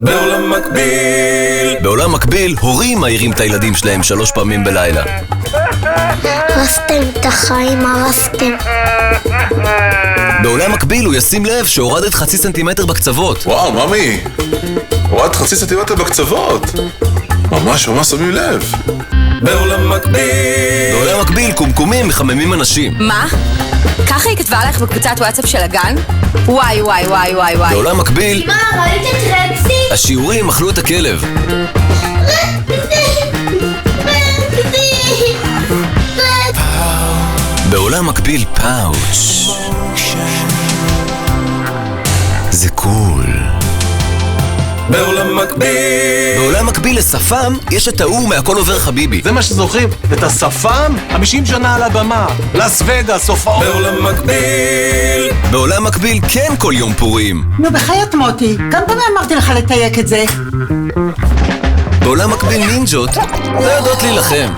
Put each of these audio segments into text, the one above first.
בעולם מקביל. בעולם מקביל, הורים מעירים את הילדים שלהם 3 פעמים בלילה. הרסתם את החיים, הרסתם. בעולם מקביל הוא ישים לב שהורדת 0.5 סנטימטר בקצוות. וואו, ממי, הורדת 0.5 סנטימטר בקצוות. ממש שמים לב. בעולם מקביל. בעולם מקביל, קומקומים מחממים אנשים. מה? ככה היא כתבה לך בקבוצת וואטסאפ של הגן? וואי וואי וואי וואי וואי. בעולם מקביל, אמא, ראית את רקסי? השיעורים אכלו את הכלב. בעולם מקביל, פאוץ'. זה קול. בעולם מקביל. בעולם מקביל לשפם, יש את ההוא מהכל עובר חביבי. זה מה שזוכרים, את השפם, 50 שנה על הבמה, לס וגאס, הופעות. בעולם מקביל. בעולם מקביל כן כל יום פורים. נו, בחייאת מוטי, כמה פעמים אמרתי לך לתייק את זה? בעולם מקביל נינג'ות לא יודעות להילחם.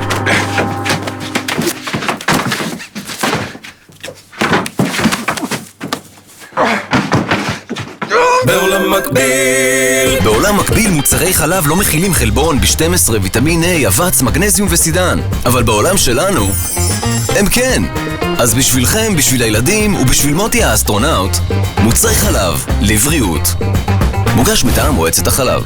בעולם מקביל. בעולם מקביל מוצרי חלב לא מכילים חלבון, ב12, ויטמין A, אבץ, מגנזיום וסידן. אבל בעולם שלנו, הם כן. אז בשבילכם, בשביל הילדים ובשביל מוטי האסטרונאוט, מוצרי חלב לבריאות. מוגש מטעם מועצת החלב.